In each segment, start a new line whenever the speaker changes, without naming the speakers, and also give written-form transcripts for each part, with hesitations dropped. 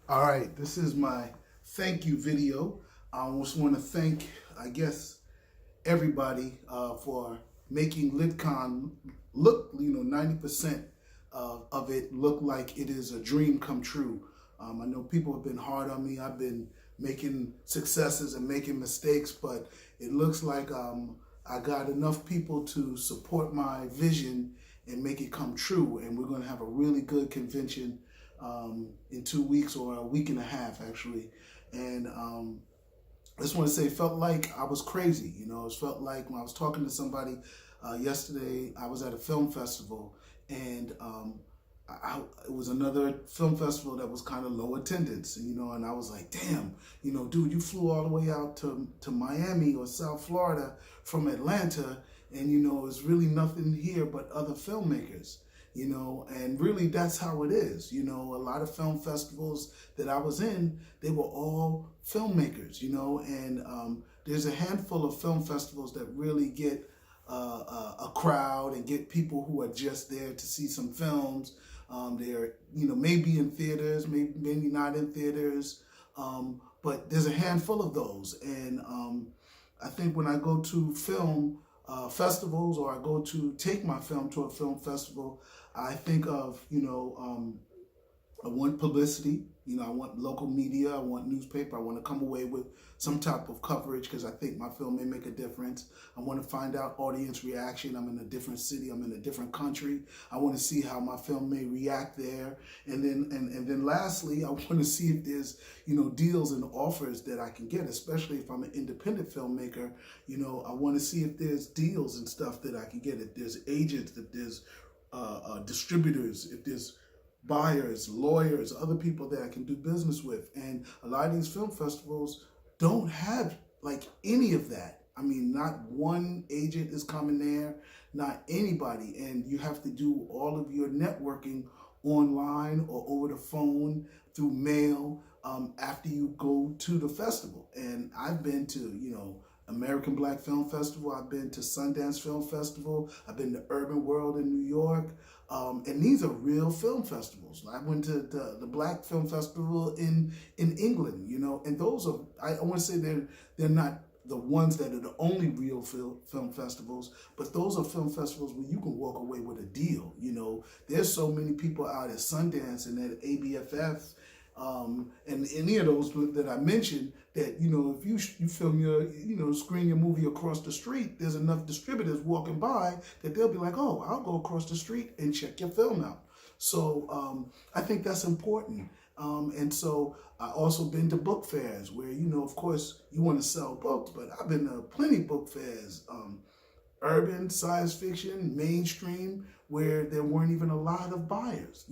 All right, this is my thank you video. I just want to thank, I guess, everybody for making LitCon look, 90% of it look like it is a dream come true. I know people have been hard on me. I've been making successes and making mistakes, but it looks like I got enough people to support my vision and make it come true. And we're going to have a really good convention in 2 weeks or a week and a half, actually. And I just want to say, it felt like I was crazy. It felt like when I was talking to somebody yesterday, I was at a film festival, and it was another film festival that was kind of low attendance, and I was like, damn, dude, you flew all the way out to Miami or South Florida from Atlanta, and it's really nothing here but other filmmakers. And really that's how it is. A lot of film festivals that I was in, they were all filmmakers, and there's a handful of film festivals that really get a crowd and get people who are just there to see some films. They're, maybe in theaters, maybe not in theaters, but there's a handful of those. And I think when I go to film festivals, or I go to take my film to a film festival, I think of, I want publicity, I want local media, I want newspaper, I want to come away with some type of coverage because I think my film may make a difference. I want to find out audience reaction. I'm in a different city, I'm in a different country. I want to see how my film may react there. And then lastly, I want to see if there's, deals and offers that I can get, especially if I'm an independent filmmaker. I want to see if there's deals and stuff that I can get, if there's agents, if there's distributors, if there's buyers, lawyers, other people that I can do business with. And a lot of these film festivals don't have like any of that. I mean, not one agent is coming there, not anybody. And you have to do all of your networking online or over the phone, through mail, after you go to the festival. And I've been to, American Black Film Festival. I've been to Sundance Film Festival. I've been to Urban World in New York. And these are real film festivals. I went to the Black Film Festival in England, and those are, I want to say they're not the ones that are the only real film festivals, but those are film festivals where you can walk away with a deal. There's so many people out at Sundance and at ABFF, and any of those that I mentioned, that if you film your screen your movie across the street, there's enough distributors walking by that they'll be like, oh, I'll go across the street and check your film out. So I think that's important. And so I also been to book fairs where, of course you want to sell books, but I've been to plenty of book fairs, urban, science fiction, mainstream, where there weren't even a lot of buyers.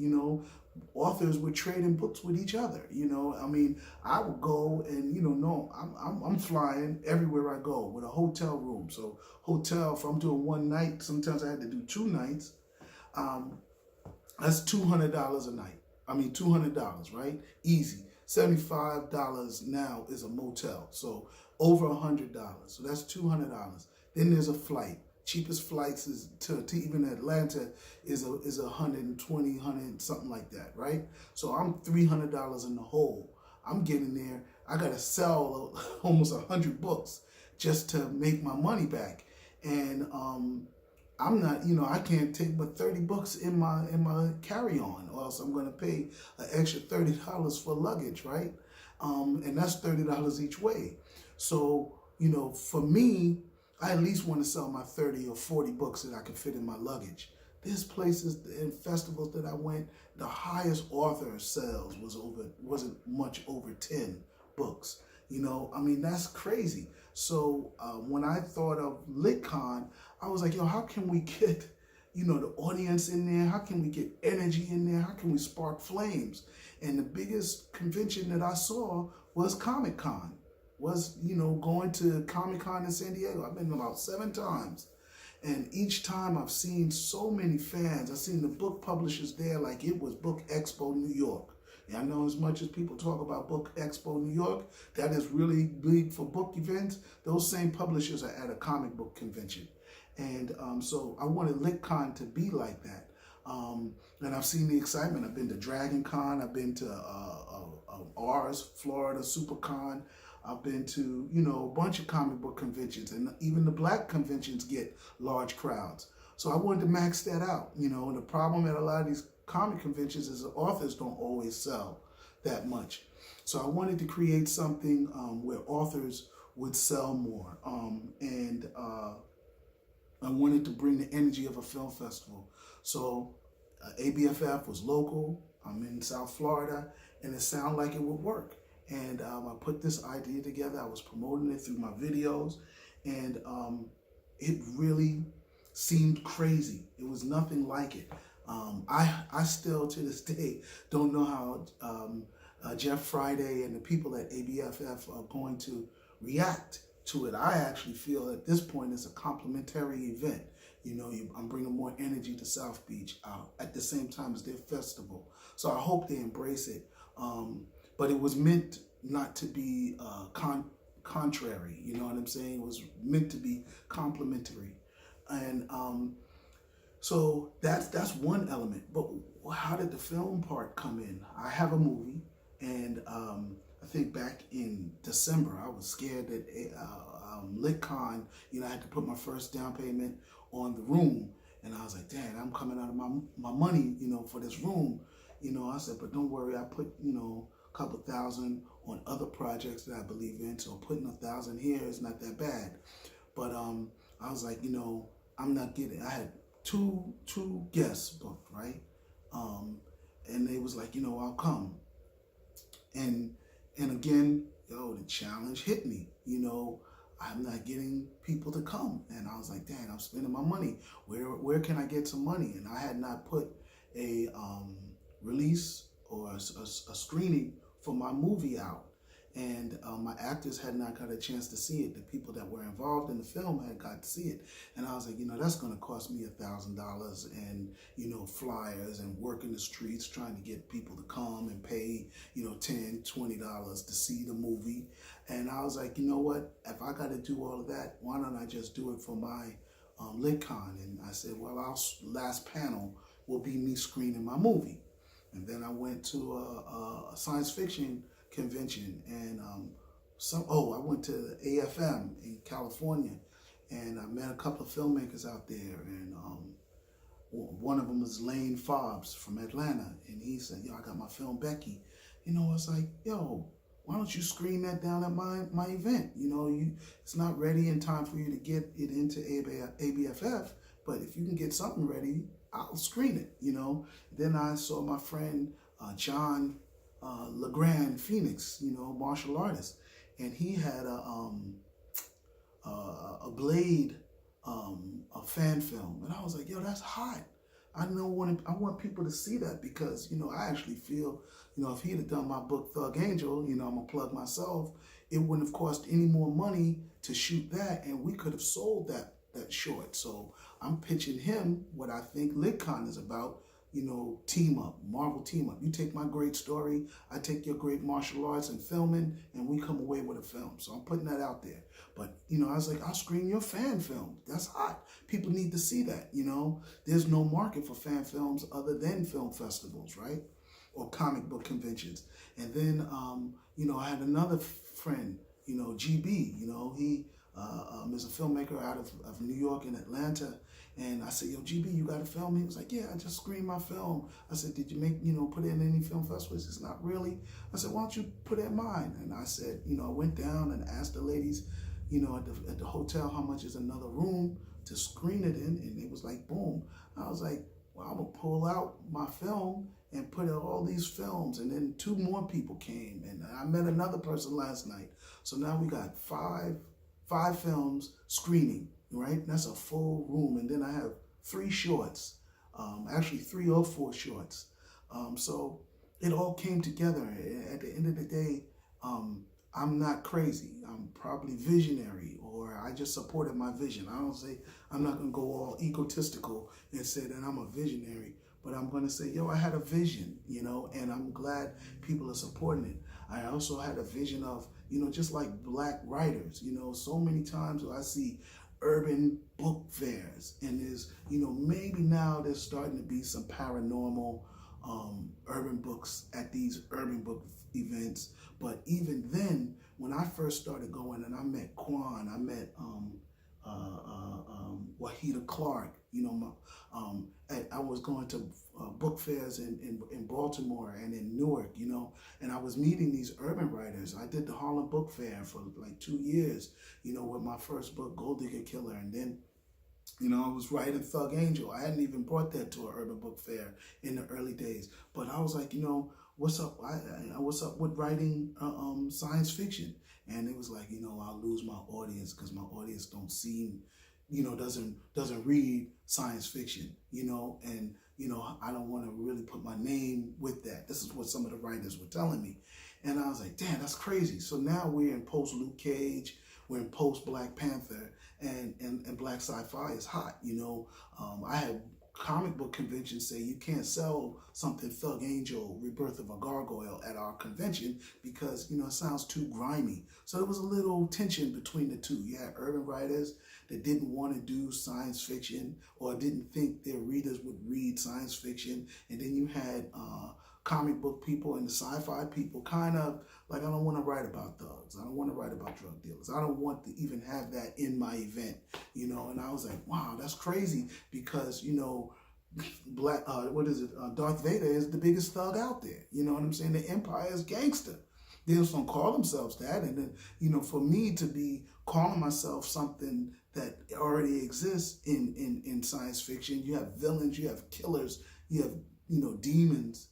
Authors were trading books with each other. I mean, I would go and, no, I'm flying everywhere I go with a hotel room. So hotel, if I'm doing one night, sometimes I had to do 2 nights. That's $200 a night. I mean, $200, right? Easy. $75 now is a motel. So over $100. So that's $200. Then there's a flight. Cheapest flights is to even Atlanta is 120, 100, something like that, right? So I'm $300 in the hole. I'm getting there. I gotta sell almost 100 books just to make my money back, and I'm not, I can't take but 30 books in my carry-on, or else I'm gonna pay an extra $30 for luggage, right? And that's $30 each way. So for me, I at least want to sell my 30 or 40 books that I can fit in my luggage. There's places and festivals that I went, the highest author sales wasn't much over 10 books. I mean, that's crazy. So when I thought of LitCon, I was like, yo, how can we get, the audience in there? How can we get energy in there? How can we spark flames? And the biggest convention that I saw was Comic-Con. Was, going to Comic-Con in San Diego. I've been about 7 times. And each time I've seen so many fans. I've seen the book publishers there like it was Book Expo New York. And I know as much as people talk about Book Expo New York, that is really big for book events. Those same publishers are at a comic book convention. And so I wanted LitCon to be like that. And I've seen the excitement. I've been to Dragon Con. I've been to ours, Florida SuperCon. I've been to, you know, a bunch of comic book conventions, and even the black conventions get large crowds. So I wanted to max that out, you know. And the problem at a lot of these comic conventions is the authors don't always sell that much. So I wanted to create something where authors would sell more, and I wanted to bring the energy of a film festival. So ABFF was local. I'm in South Florida, and it sounded like it would work. And I put this idea together. I was promoting it through my videos, and it really seemed crazy. It was nothing like it. I still, to this day, don't know how Jeff Friday and the people at ABFF are going to react to it. I actually feel at this point it's a complimentary event. You know, I'm bringing more energy to South Beach at the same time as their festival. So I hope they embrace it. But it was meant not to be contrary, you know what I'm saying? It was meant to be complementary. And so that's one element. But how did the film part come in? I have a movie, and I think back in December, I was scared that LitCon, you know, I had to put my first down payment on the room. And I was like, Dad, I'm coming out of my money, you know, for this room. You know, I said, but don't worry, I put, you know, a couple $1,000 on other projects that I believe in. So putting $1,000 here is not that bad. But I was like, you know, I'm not getting, I had two guests booked, right? And they was like, you know, I'll come. And again, yo, the challenge hit me. You know, I'm not getting people to come. And I was like, dang, I'm spending my money. Where can I get some money? And I had not put a release or a screening for my movie out. And my actors had not got a chance to see it. The people that were involved in the film had got to see it. And I was like, you know, that's going to cost me $1,000 and, you know, flyers and work in the streets trying to get people to come and pay, you know, $10, $20 to see the movie. And I was like, you know what? If I got to do all of that, why don't I just do it for my LitCon? And I said, well, our last panel will be me screening my movie. And then I went to a science fiction convention, and I went to the AFM in California, and I met a couple of filmmakers out there, and one of them was Lane Fobbs from Atlanta, and he said, yo, I got my film Becky. You know, I was like, yo, why don't you screen that down at my event? You know, it's not ready in time for you to get it into ABFF, but if you can get something ready, I'll screen it, you know. Then I saw my friend John LeGrand Phoenix, you know, martial artist, and he had a Blade a fan film, and I was like, yo, that's hot. I want people to see that, because, you know, I actually feel, you know, if he'd have done my book Thug Angel, you know, I'm gonna plug myself, it wouldn't have cost any more money to shoot that, and we could have sold that short. So I'm pitching him what I think LitCon is about. You know, team up, Marvel team up. You take my great story, I take your great martial arts and filming, and we come away with a film. So I'm putting that out there. But, you know, I was like, I'll screen your fan film. That's hot. People need to see that, you know. There's no market for fan films other than film festivals, right? Or comic book conventions. And then, you know, I had another friend, you know, GB, you know, he is a filmmaker out of New York and Atlanta. And I said, yo, GB, you got a film? He was like, yeah, I just screened my film. I said, did you put it in any film festivals? He said, not really. I said, why don't you put it in mine? And I said, you know, I went down and asked the ladies, you know, at the hotel, how much is another room to screen it in? And it was like, boom. I was like, well, I'm going to pull out my film and put out all these films. And then 2 more people came, and I met another person last night. So now we got five films screening, right? That's a full room. And then I have 3 shorts, actually 3 or 4 shorts. So it all came together. At the end of the day, I'm not crazy. I'm probably visionary, or I just supported my vision. I don't say, I'm not going to go all egotistical and say that I'm a visionary, but I'm going to say, yo, I had a vision, you know, and I'm glad people are supporting it. I also had a vision of, you know, just like black writers, you know, so many times I see urban book fairs, and there's, you know, maybe now there's starting to be some paranormal urban books at these urban book events. But even then, when I first started going, and I met Quan, I met Wahida Clark. I was going to book fairs in Baltimore and in Newark, and I was meeting these urban writers. I did the Harlem Book Fair for like 2 years, with my first book, Gold Digger Killer, and then I was writing Thug Angel. I hadn't even brought that to an urban book fair in the early days. But I was like, what's up? What's up with writing science fiction? And it was like, I'll lose my audience because my audience don't seem, doesn't read science fiction, and I don't want to really put my name with that. This is what some of the writers were telling me, and I was like, damn, that's crazy. So now we're in post Luke Cage. We're in post Black Panther, and black sci-fi is hot. I had comic book conventions say you can't sell something Thug Angel, Rebirth of a Gargoyle at our convention because it sounds too grimy. So there was a little tension between the two. You had urban writers that didn't want to do science fiction or didn't think their readers would read science fiction, and then you had comic book people and the sci-fi people kind of like, I don't want to write about thugs. I don't want to write about drug dealers. I don't want to even have that in my event, and I was like, wow, that's crazy because, Darth Vader is the biggest thug out there. You know what I'm saying? The Empire is gangster. They just don't call themselves that. And then, for me to be calling myself something that already exists in science fiction, you have villains, you have killers, you have, demons.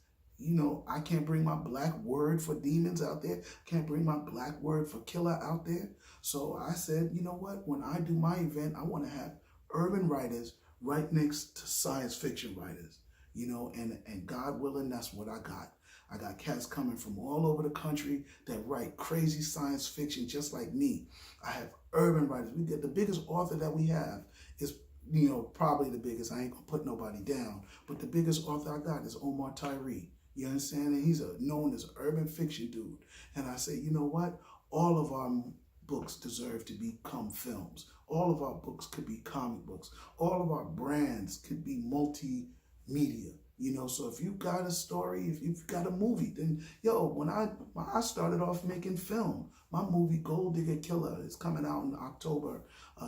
I can't bring my black word for demons out there. Can't bring my black word for killer out there. So I said, you know what? When I do my event, I want to have urban writers right next to science fiction writers, and God willing, that's what I got. I got cats coming from all over the country that write crazy science fiction just like me. I have urban writers. We get the biggest author that we have is, probably the biggest. I ain't gonna put nobody down, but the biggest author I got is Omar Tyree. You understand? And he's known as an urban fiction dude. And I say, you know what? All of our books deserve to become films. All of our books could be comic books. All of our brands could be multimedia. So if you've got a story, if you've got a movie, then when I started off making film, my movie Gold Digger Killer is coming out in October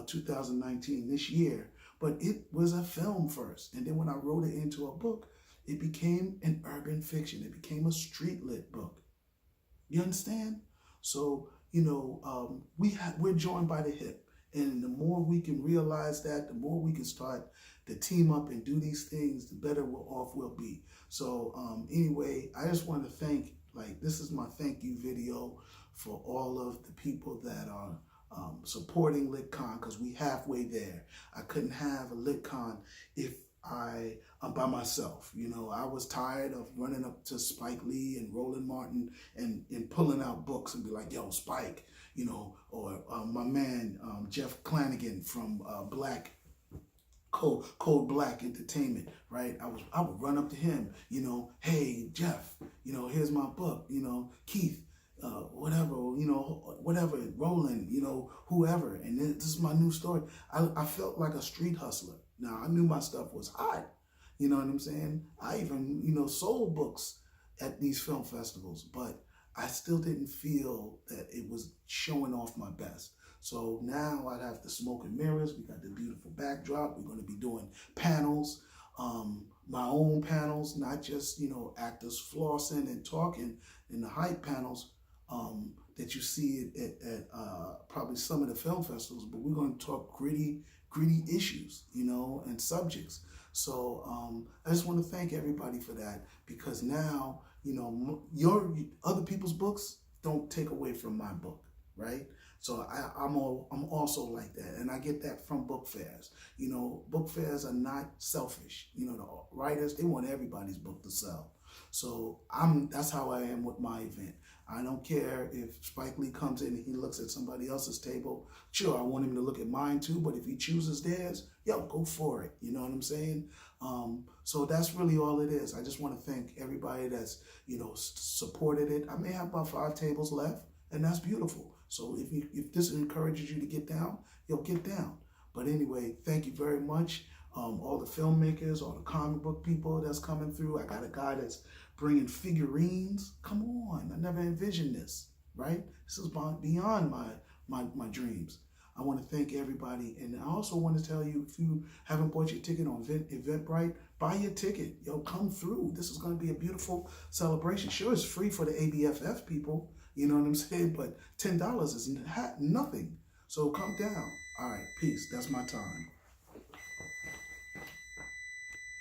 2019, this year. But it was a film first. And then when I wrote it into a book, it became an urban fiction. It became a street lit book. You understand? So, we're joined by the hip. And the more we can realize that, the more we can start to team up and do these things, the better off we'll be. So anyway, I just want to thank, this is my thank you video for all of the people that are supporting LitCon, because we halfway there. I couldn't have a LitCon if I'm by myself. I was tired of running up to Spike Lee and Roland Martin and pulling out books and be like, yo, Spike, or my man, Jeff Clanagan from Code Black Entertainment, right? I would run up to him, hey, Jeff, here's my book, Keith, whatever, Roland, whoever. And this is my new story. I felt like a street hustler. Now, I knew my stuff was hot. You know what I'm saying? I even, sold books at these film festivals, but I still didn't feel that it was showing off my best. So now I'd have the smoke and mirrors. We got the beautiful backdrop. We're going to be doing panels, my own panels, not just, actors flossing and talking in the hype panels that you see at probably some of the film festivals, but we're going to talk gritty issues, and subjects. So I just want to thank everybody for that, because now, your other people's books don't take away from my book, right? So I'm also like that, and I get that from book fairs. Book fairs are not selfish. The writers, they want everybody's book to sell. So that's how I am with my event. I don't care if Spike Lee comes in and he looks at somebody else's table. Sure, I want him to look at mine too, but if he chooses theirs, go for it. You know what I'm saying? So that's really all it is. I just want to thank everybody that's, supported it. I may have about 5 tables left, and that's beautiful. So if this encourages you to get down, get down. But anyway, thank you very much. all the filmmakers, all the comic book people that's coming through. I got a guy that's bringing figurines. Come on, I never envisioned this, right? This is beyond my dreams. I want to thank everybody, and I also want to tell you, if you haven't bought your ticket on Eventbrite, buy your ticket. Yo, come through. This is going to be a beautiful celebration. Sure, it's free for the ABFF people, you know what I'm saying? But $10 is nothing. So come down. All right, peace. That's my time.